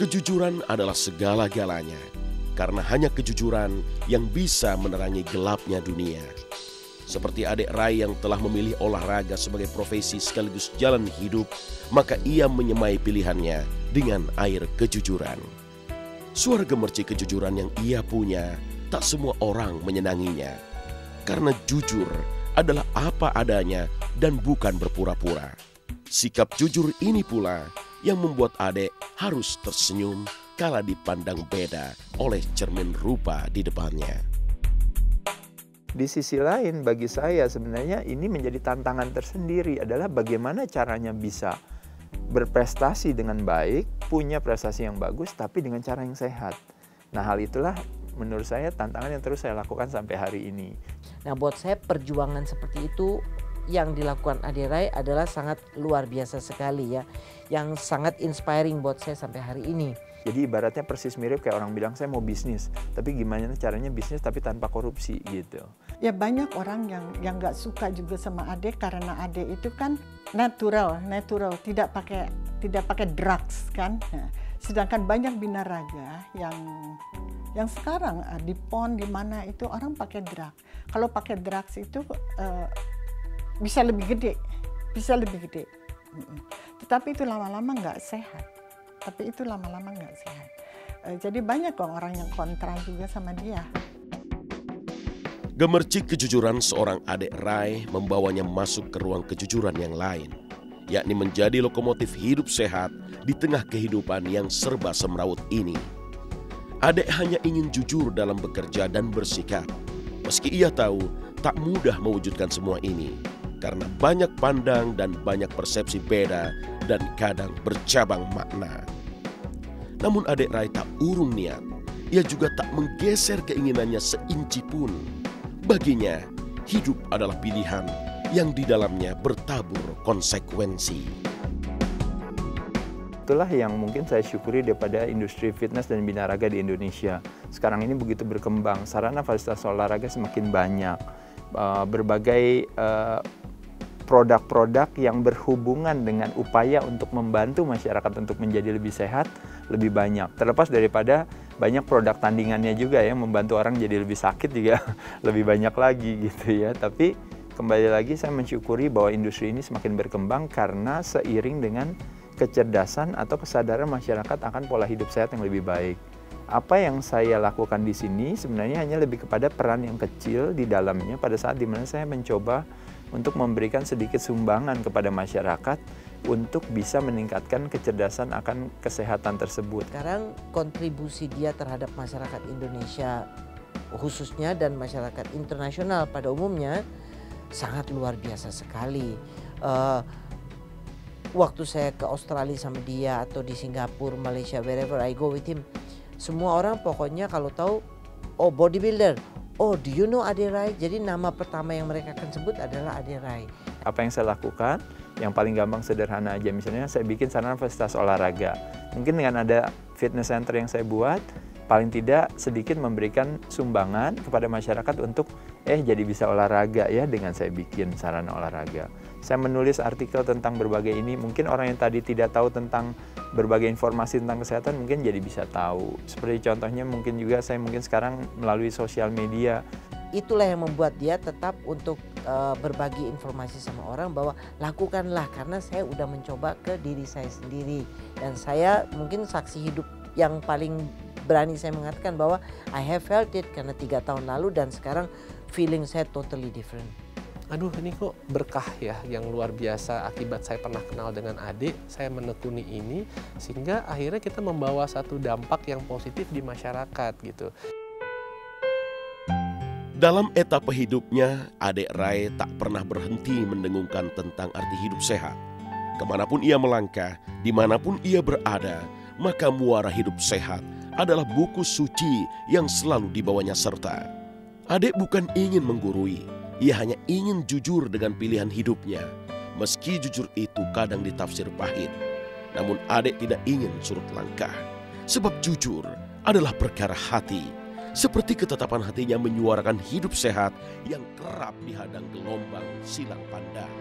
Kejujuran adalah segala-galanya, karena hanya kejujuran yang bisa menerangi gelapnya dunia. Seperti adik Rai yang telah memilih olahraga sebagai profesi sekaligus jalan hidup, maka ia menyemai pilihannya dengan air kejujuran. Suara gemercik kejujuran yang ia punya, tak semua orang menyenanginya. Karena jujur adalah apa adanya dan bukan berpura-pura. Sikap jujur ini pula yang membuat adik harus tersenyum kala dipandang beda oleh cermin rupa di depannya. Di sisi lain bagi saya sebenarnya ini menjadi tantangan tersendiri adalah bagaimana caranya bisa berprestasi dengan baik, punya prestasi yang bagus tapi dengan cara yang sehat. Nah, hal itulah menurut saya tantangan yang terus saya lakukan sampai hari ini. Nah, buat saya perjuangan seperti itu yang dilakukan Adik Rai adalah sangat luar biasa sekali ya. Yang sangat inspiring buat saya sampai hari ini. Jadi ibaratnya persis mirip kayak orang bilang saya mau bisnis, tapi gimana caranya bisnis tapi tanpa korupsi gitu. Ya banyak orang yang nggak suka juga sama Ade karena Ade itu kan natural, tidak pakai drugs kan. Nah, sedangkan banyak binaraga yang sekarang di PON di mana itu orang pakai drugs. Kalau pakai drugs itu bisa lebih gede. Tetapi itu lama-lama nggak sehat. Jadi banyak kok orang yang kontra juga sama dia. Gemercik kejujuran seorang adik Rai membawanya masuk ke ruang kejujuran yang lain, yakni menjadi lokomotif hidup sehat di tengah kehidupan yang serba semrawut ini. Adik hanya ingin jujur dalam bekerja dan bersikap, meski ia tahu tak mudah mewujudkan semua ini, karena banyak pandang dan banyak persepsi beda dan kadang bercabang makna. Namun adik Rai tak urung niat, ia juga tak menggeser keinginannya seinci pun. Baginya, hidup adalah pilihan yang di dalamnya bertabur konsekuensi. Itulah yang mungkin saya syukuri daripada industri fitness dan binaraga di Indonesia. Sekarang ini begitu berkembang, sarana fasilitas olahraga semakin banyak. Berbagai produk-produk yang berhubungan dengan upaya untuk membantu masyarakat untuk menjadi lebih sehat lebih banyak. Terlepas daripada banyak produk tandingannya juga yang membantu orang jadi lebih sakit juga lebih banyak lagi gitu ya. Tapi kembali lagi saya mensyukuri bahwa industri ini semakin berkembang karena seiring dengan kecerdasan atau kesadaran masyarakat akan pola hidup sehat yang lebih baik. Apa yang saya lakukan di sini sebenarnya hanya lebih kepada peran yang kecil di dalamnya pada saat dimana saya mencoba untuk memberikan sedikit sumbangan kepada masyarakat untuk bisa meningkatkan kecerdasan akan kesehatan tersebut. Sekarang kontribusi dia terhadap masyarakat Indonesia khususnya dan masyarakat internasional pada umumnya sangat luar biasa sekali. Waktu saya ke Australia sama dia atau di Singapura, Malaysia, wherever I go with him, semua orang pokoknya kalau tahu, oh bodybuilder, oh do you know Adik Rai? Jadi nama pertama yang mereka akan sebut adalah Adik Rai. Apa yang saya lakukan, yang paling gampang sederhana aja, misalnya saya bikin sarana fasilitas olahraga. Mungkin dengan ada fitness center yang saya buat, paling tidak sedikit memberikan sumbangan kepada masyarakat untuk jadi bisa olahraga ya dengan saya bikin sarana olahraga. Saya menulis artikel tentang berbagai ini, mungkin orang yang tadi tidak tahu tentang berbagai informasi tentang kesehatan mungkin jadi bisa tahu. Seperti contohnya mungkin juga saya mungkin sekarang melalui sosial media. Itulah yang membuat dia tetap untuk berbagi informasi sama orang bahwa lakukanlah karena saya udah mencoba ke diri saya sendiri. Dan saya mungkin saksi hidup yang paling berani saya mengatakan bahwa I have felt it karena 3 tahun lalu dan sekarang feeling saya totally different. Aduh, ini kok berkah ya yang luar biasa akibat saya pernah kenal dengan adik, saya menekuni ini sehingga akhirnya kita membawa satu dampak yang positif di masyarakat gitu. Dalam etapa hidupnya, adik Rai tak pernah berhenti mendengungkan tentang arti hidup sehat. Kemanapun ia melangkah, dimanapun ia berada, maka muara hidup sehat adalah buku suci yang selalu dibawanya serta. Adik bukan ingin menggurui, ia hanya ingin jujur dengan pilihan hidupnya. Meski jujur itu kadang ditafsir pahit, namun adik tidak ingin surut langkah. Sebab jujur adalah perkara hati, seperti ketetapan hatinya menyuarakan hidup sehat yang kerap dihadang gelombang silang pandang.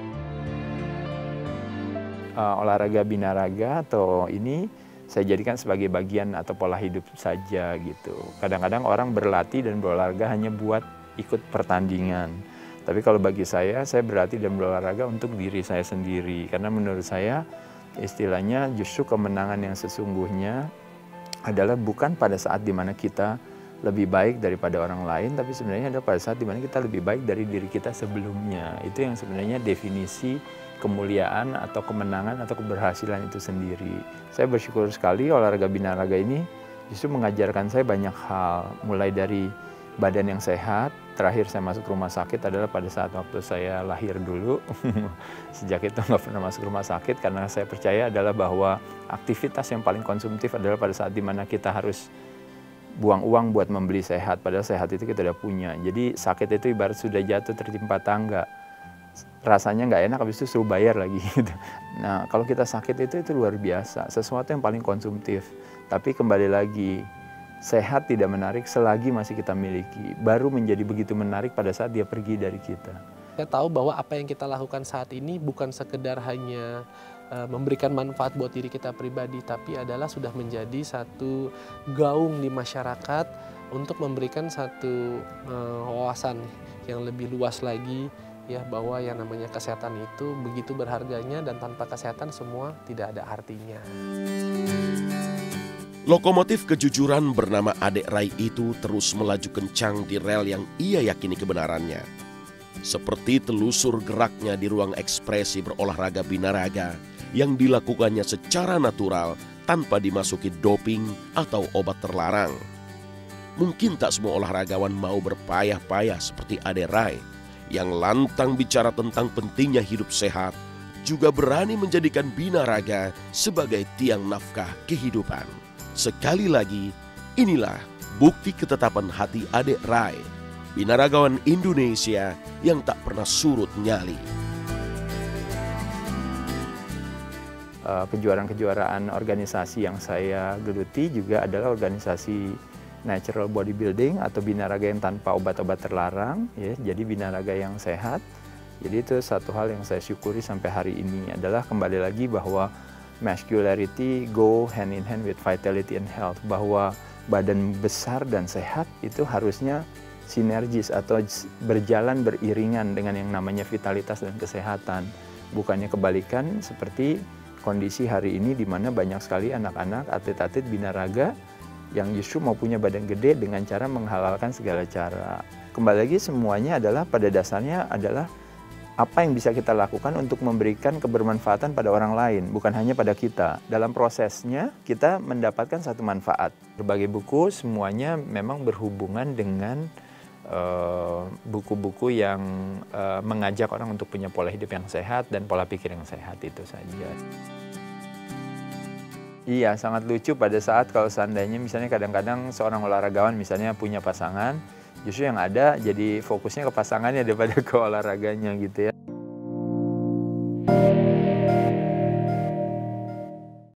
Olahraga binaraga atau ini saya jadikan sebagai bagian atau pola hidup saja gitu. Kadang-kadang orang berlatih dan berolahraga hanya buat ikut pertandingan. Tapi kalau bagi saya berlatih dan berolahraga untuk diri saya sendiri. Karena menurut saya istilahnya justru kemenangan yang sesungguhnya adalah bukan pada saat dimana kita lebih baik daripada orang lain, tapi sebenarnya adalah pada saat dimana kita lebih baik dari diri kita sebelumnya. Itu yang sebenarnya definisi kemuliaan atau kemenangan atau keberhasilan itu sendiri. Saya bersyukur sekali olahraga binaraga ini justru mengajarkan saya banyak hal, mulai dari badan yang sehat. Terakhir saya masuk rumah sakit adalah pada saat waktu saya lahir dulu. Sejak itu nggak pernah masuk rumah sakit karena saya percaya adalah bahwa aktivitas yang paling konsumtif adalah pada saat dimana kita harus buang uang buat membeli sehat, padahal sehat itu kita udah punya. Jadi sakit itu ibarat sudah jatuh tertimpa tangga, rasanya nggak enak, habis itu suruh bayar lagi gitu. Nah kalau kita sakit itu luar biasa, sesuatu yang paling konsumtif. Tapi kembali lagi, sehat tidak menarik selagi masih kita miliki, baru menjadi begitu menarik pada saat dia pergi dari kita. Saya tahu bahwa apa yang kita lakukan saat ini bukan sekedar hanya memberikan manfaat buat diri kita pribadi, tapi adalah sudah menjadi satu gaung di masyarakat untuk memberikan satu wawasan yang lebih luas lagi, ya, bahwa yang namanya kesehatan itu begitu berharganya dan tanpa kesehatan semua tidak ada artinya. Lokomotif kejujuran bernama Adek Rai itu terus melaju kencang di rel yang ia yakini kebenarannya. Seperti telusur geraknya di ruang ekspresi berolahraga binaraga yang dilakukannya secara natural tanpa dimasuki doping atau obat terlarang. Mungkin tak semua olahragawan mau berpayah-payah seperti Adek Rai yang lantang bicara tentang pentingnya hidup sehat, juga berani menjadikan binaraga sebagai tiang nafkah kehidupan. Sekali lagi, inilah bukti ketetapan hati Adek Rai, binaragawan Indonesia yang tak pernah surut nyali. Kejuaraan-kejuaraan organisasi yang saya geluti juga adalah organisasi natural bodybuilding atau binaraga yang tanpa obat-obat terlarang, ya, jadi binaraga yang sehat. Jadi itu satu hal yang saya syukuri sampai hari ini adalah kembali lagi bahwa masculinity go hand in hand with vitality and health, bahwa badan besar dan sehat itu harusnya sinergis atau berjalan beriringan dengan yang namanya vitalitas dan kesehatan. Bukannya kebalikan seperti kondisi hari ini di mana banyak sekali anak-anak atlet-atlet binaraga yang justru mau punya badan gede dengan cara menghalalkan segala cara. Kembali lagi semuanya adalah pada dasarnya adalah apa yang bisa kita lakukan untuk memberikan kebermanfaatan pada orang lain, bukan hanya pada kita. Dalam prosesnya kita mendapatkan satu manfaat. Berbagai buku semuanya memang berhubungan dengan buku-buku yang mengajak orang untuk punya pola hidup yang sehat dan pola pikir yang sehat, itu saja. Iya, sangat lucu pada saat kalau seandainya misalnya kadang-kadang seorang olahragawan misalnya punya pasangan, justru yang ada jadi fokusnya ke pasangannya daripada ke olahraganya gitu ya.